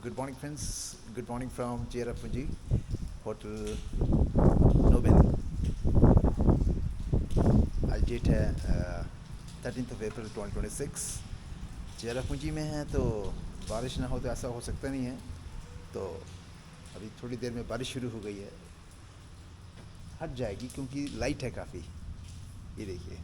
Good morning, friends. Good morning from Cherrapunji Hotel Nobel. आज date है 13 अप्रैल 2026। चेरापूंजी में है तो बारिश ना हो तो ऐसा हो सकता नहीं है। तो अभी थोड़ी देर में बारिश शुरू हो गई है, हट जाएगी क्योंकि लाइट है काफ़ी। ये देखिए,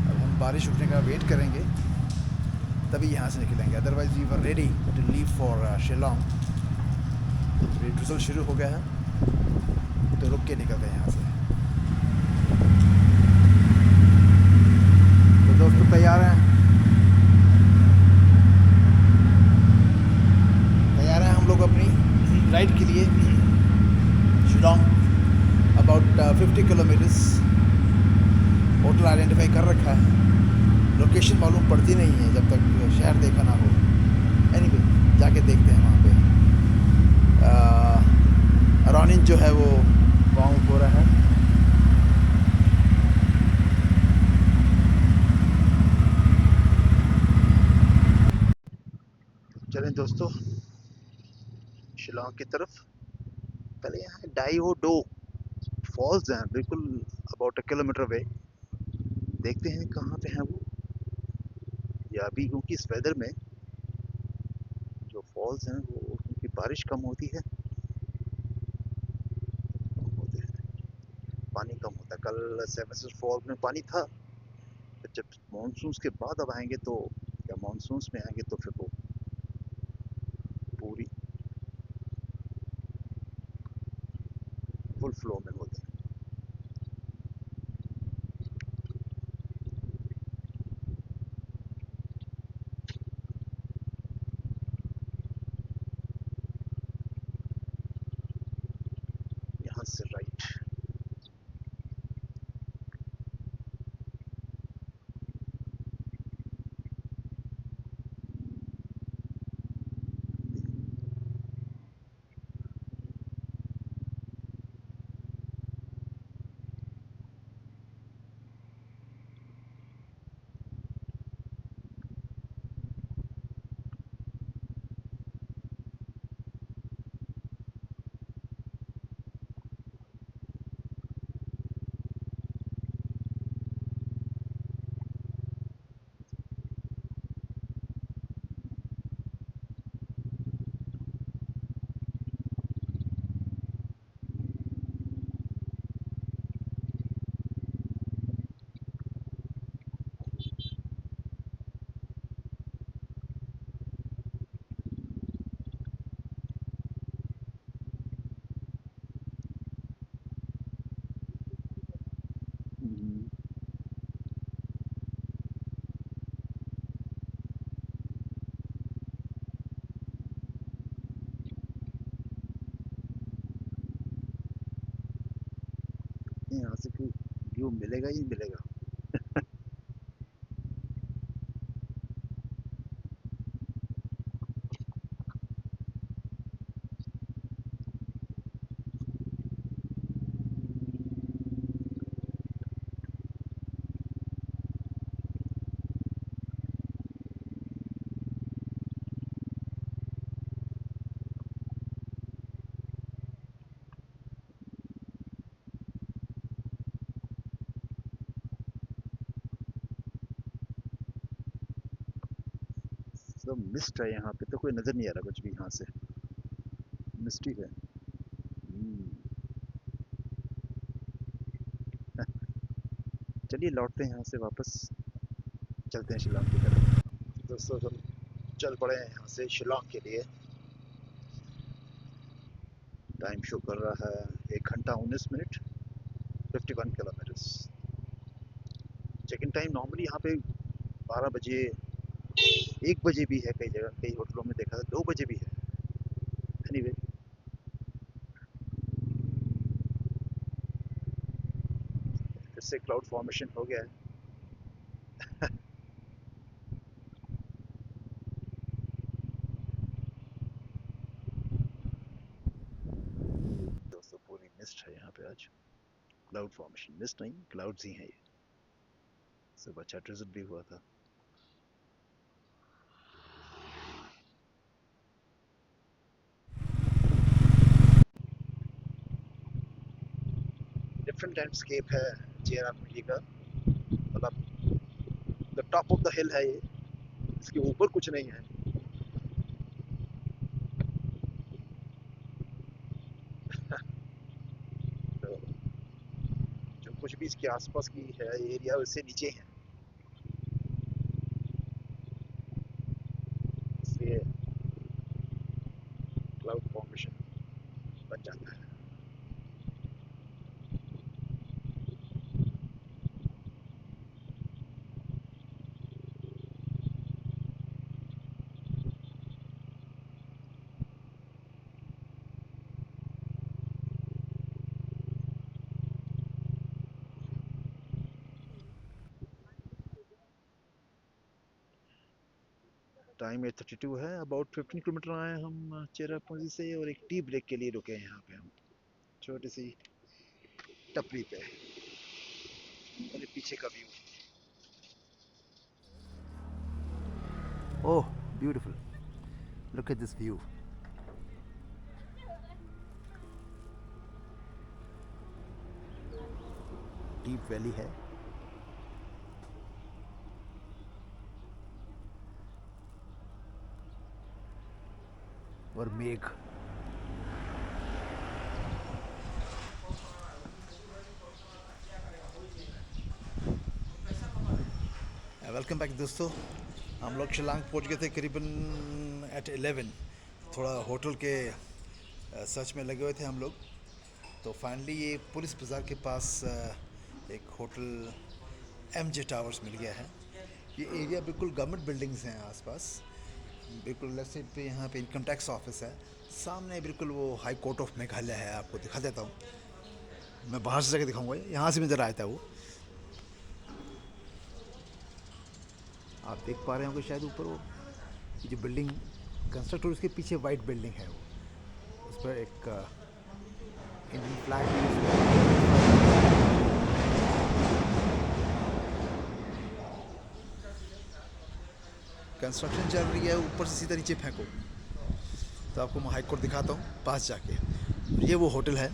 अब हम बारिश रुकने का वेट करेंगे तभी यहाँ से निकलेंगे, otherwise we were ready to leave for Shillong. रिड्यूसल शुरू हो गया है तो रुक के निकलते हैं यहाँ से। तो दोस्तों तैयार हैं हम लोग अपनी राइड के लिए। Shillong about 50 kilometres. Hotel identify कर रखा है, लोकेशन मालूम पड़ती नहीं है जब तक शहर देखा ना हो। एनीवे, जाके देखते हैं वहाँ पे। रॉनिन जो है वो वार्म हो रहा है। चलें दोस्तों शिलोंग की तरफ। पहले यहाँ डाई हो डो फॉल्स हैं, बिल्कुल अबाउट 1 किलोमीटर वे। देखते हैं कहाँ पे हैं वो। या अभी क्योंकि इस वेदर में जो फॉल्स हैं वो, क्योंकि बारिश कम होती है, पानी कम होता है। कल सेवन फॉल्स में पानी था, तो जब मानसून के बाद अब आएंगे तो, या मानसून में आएंगे तो फिर वो पूरी फुल फ्लो में होते हैं। यहाँ से राइट। यहाँ से व्यू मिलेगा ही मिलेगा। सब मिस्ट है यहाँ पे, तो कोई नजर नहीं आ रहा कुछ भी यहाँ से, मिस्टी है। चलिए लौटते हैं यहाँ से वापस, चलते हैं शिलोंग की तरफ। दोस्तों हम चल पड़े हैं यहाँ से शिलोंग के लिए। टाइम शो कर रहा है 1 घंटा 19 minute, 51 kilometres. Check in time normally यहाँ पे 12 बजे, 1 बजे भी है, कई जगह कई होटलों में देखा था 2 बजे भी है। एनीवे, फिर से क्लाउड फॉर्मेशन हो गया है। मिस्ट है यहाँ पे आज, क्लाउड फॉर्मेशन, मिस्ट नहीं क्लाउड्स ही हैं ये। सुबह अच्छा ट्रिजल भी हुआ था। डिफरेंट लैंडस्केप है चेरापूंजी का, मतलब द टॉप ऑफ द हिल है ये, इसके ऊपर कुछ नहीं है। तो जो कुछ भी इसके आसपास की है एरिया उससे नीचे है, इसलिए क्लाउड फॉर्मेशन बन जाता है। टाइम 8:32 है, अबाउट 15 किलोमीटर आए हम चेरापूंजी से, और एक टी ब्रेक के लिए रुके हैं यहाँ पे हम, छोटी सी टपरी पे। और पीछे का view, oh beautiful, look at this view. Deep valley है, और मेघ। वेलकम बैक दोस्तों, हम लोग शिलांग पहुंच गए थे करीबन एट 11। थोड़ा होटल के सर्च में लगे हुए थे हम लोग, तो फाइनली ये पुलिस बाज़ार के पास एक होटल MJ टावर्स मिल गया है। ये एरिया बिल्कुल गवर्नमेंट बिल्डिंग्स हैं आसपास, बिल्कुल लेफ्ट साइड पे यहाँ पे इनकम टैक्स ऑफिस है, सामने बिल्कुल वो हाई कोर्ट ऑफ मेघालय है। आपको दिखा देता हूँ, मैं बाहर से जाके दिखाऊंगा, यहाँ से नज़र आया था वो, आप देख पा रहे होंगे शायद ऊपर वो जो बिल्डिंग कंस्ट्रक्ट हुई उसके पीछे वाइट बिल्डिंग है वो, उस पर एक इंडियन फ्लैग कंस्ट्रक्शन चल रही है, ऊपर से सीधा नीचे फेंको। तो आपको मैं हाई कोर्ट दिखाता हूँ पास जाके, ये वो होटल है।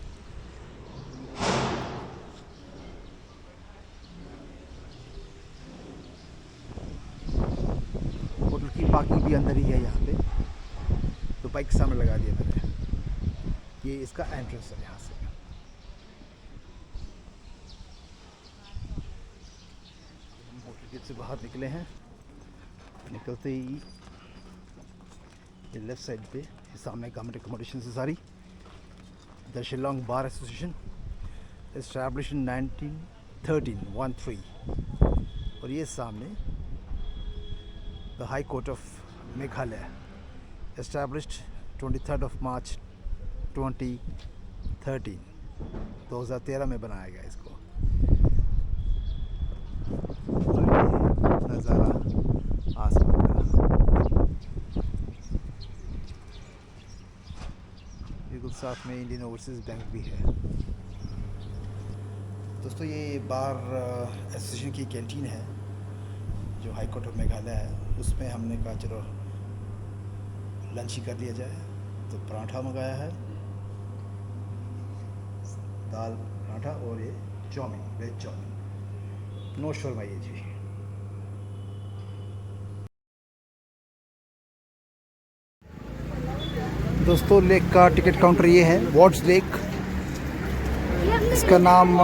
होटल की पार्किंग भी अंदर ही है यहाँ पे, तो बाइक सामने लगा दिया मैंने। ये इसका एंट्रेंस है यहाँ से। हम होटल गेट से बाहर निकले हैं, निकलते ही ये लेफ्ट साइड पे ये सामने गवर्नमेंट एकोमोडेशन से सारी, the Shillong bar association establish in 1913 और ये सामने the high court of Meghalaya established 23 मार्च 2013 में बनाया गया इसको। नज़ारा आसमान का बिल्कुल साथ में इंडियन ओवरसीज़ बैंक भी है। दोस्तों ये बार एसोसिएशन की कैंटीन है जो हाई कोर्ट ऑफ मेघालय है, उसमें हमने कहा चलो लंच ही कर लिया जाए, तो पराठा मंगाया है, दाल पराठा और ये chow mein, veg chow mein, no shawarma ये जी। दोस्तों लेक का टिकट काउंटर ये है, वार्ड्स लेक। इसका नाम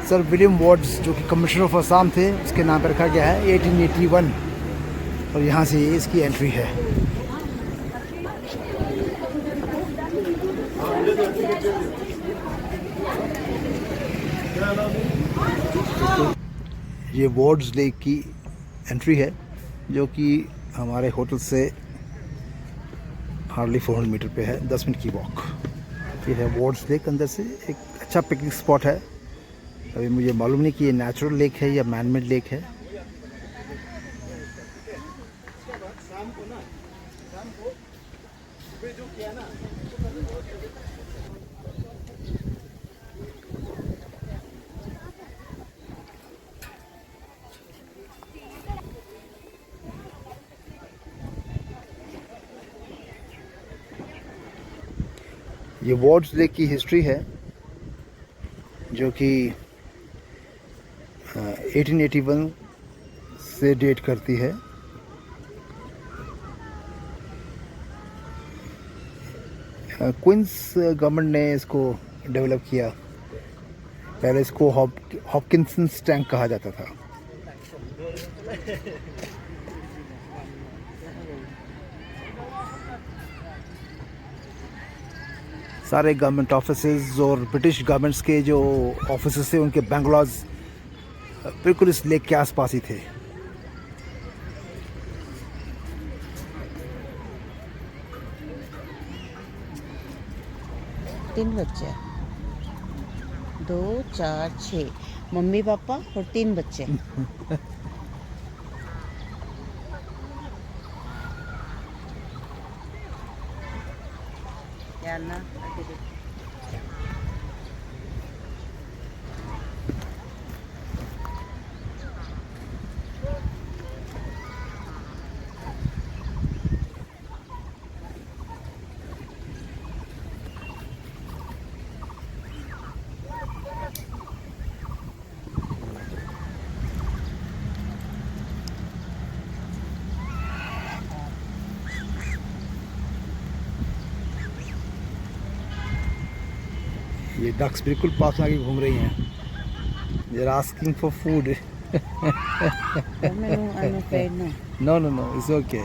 सर विलियम वार्ड्स जो कि कमिश्नर ऑफ असम थे, उसके नाम पर रखा गया है 1881, और यहाँ से इसकी एंट्री है। ये वार्ड्स लेक की एंट्री है, जो कि हमारे होटल से हार्डली 400 मीटर पे है, 10 मिनट की वॉक। ये है वार्ड्स लेक, अंदर से एक अच्छा पिकनिक स्पॉट है। अभी मुझे मालूम नहीं कि ये नेचुरल लेक है या मैन-मेड लेक है। ये वार्ड्स लेक की हिस्ट्री है जो कि 1881 से डेट करती है। क्वींस गवर्नमेंट ने इसको डेवलप किया। पहले इसको हॉपकिंसंस टैंक कहा जाता था। सारे गवर्नमेंट ऑफिसेज और ब्रिटिश गवर्नमेंट्स के जो ऑफिसेज थे उनके बंगलोज बिल्कुल इस लेक के आसपास ही थे। तीन बच्चे, 2 4 6, मम्मी पापा और 3 बच्चे। क्या ना ये डक्स बिल्कुल पास में आके घूम रही हैं। They are asking for food. I'm afraid no. No no no, it's okay.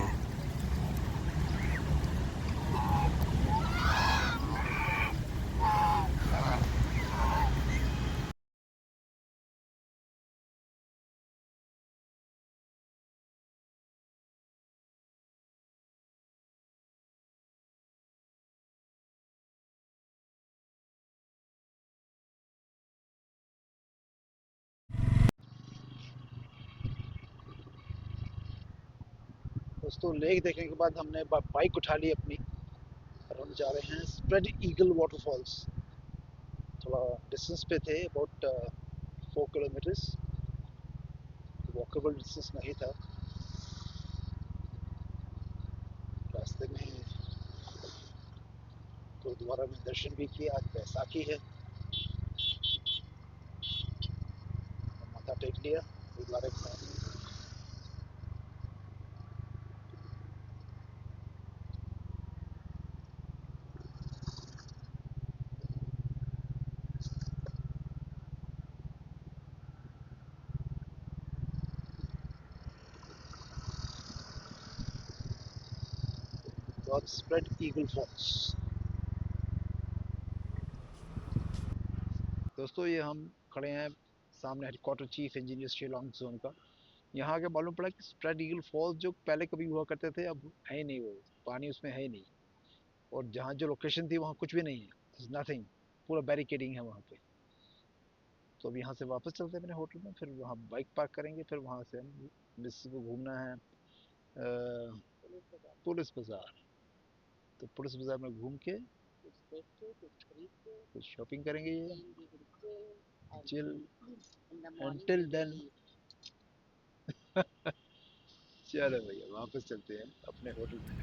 दोस्तों लेक देखने के बाद हमने बाइक उठा ली अपनी और हम जा रहे हैं स्प्रेड ईगल वाटरफॉल्स। थोड़ा डिस्टेंस पे थे, अबाउट 4 किलोमीटर्स। वॉकेबल डिस्टेंस नहीं था। रास्ते में गुरुद्वारा में दर्शन भी किए। आज बैसाखी है, माथा टेक लिया गुरुद्वारे में। और स्प्रेड ईगल फॉल्स। दोस्तों ये हम खड़े हैं सामने headquarter chief engineer Shillong zone का। यहाँ आके मालूम पड़ा कि स्प्रेड ईगल फॉल्स जो पहले कभी हुआ करते थे अब है ही नहीं, वो पानी उसमें है ही नहीं। और जहाँ जो लोकेशन थी वहाँ कुछ भी नहीं है, नथिंग, पूरा बैरिकेडिंग है वहाँ पे। तो अब यहाँ से वापस चलते हैं अपने होटल में, फिर वहाँ बाइक पार्क करेंगे, फिर वहाँ से हम मिस को घूमना है पुलिस बाजार। तो पुलिस बाजार में घूम के कुछ शॉपिंग करेंगे। ये चिल until then। चलो भैया वापस चलते हैं अपने होटल में।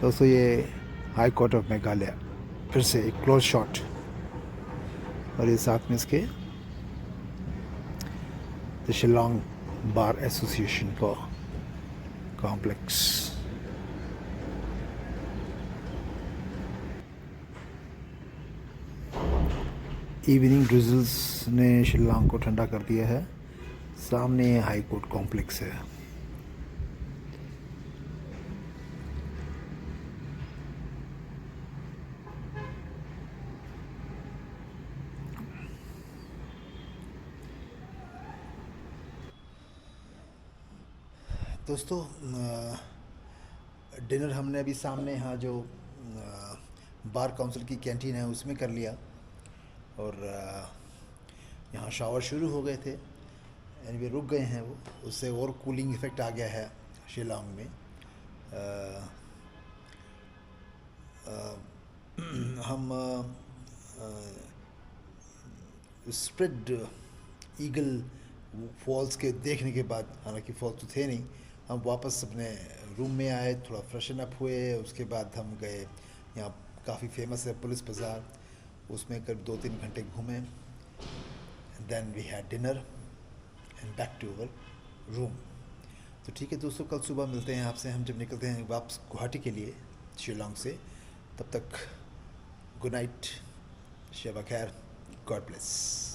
दोस्तों ये हाई कोर्ट ऑफ मेघालय फिर से एक क्लोज शॉट, और ये साथ में इसके द शिलोंग बार एसोसिएशन का कॉम्प्लेक्स। इवनिंग ड्रिजल्स ने शिलोंग को ठंडा कर दिया है। सामने हाई कोर्ट कॉम्प्लेक्स है। दोस्तों डिनर हमने अभी सामने यहाँ जो बार काउंसिल की कैंटीन है उसमें कर लिया, और यहाँ शावर शुरू हो गए थे, यानी वे रुक गए हैं वो, उससे और कूलिंग इफ़ेक्ट आ गया है शिलोंग में। हम स्प्रेड ईगल फॉल्स के देखने के बाद, हालांकि फॉल्स तो थे नहीं, हम वापस अपने रूम में आए, थोड़ा फ्रेशन अप हुए, उसके बाद हम गए यहाँ काफ़ी फेमस है पुलिस बाज़ार, उसमें करीब 2-3 घंटे घूमे। Then we had dinner and back to our room. तो ठीक है दोस्तों, कल सुबह मिलते हैं आपसे, हम जब निकलते हैं वापस गुवाहाटी के लिए शिलोंग से। तब तक गुड नाइट, शब खैर, गॉड ब्लेस।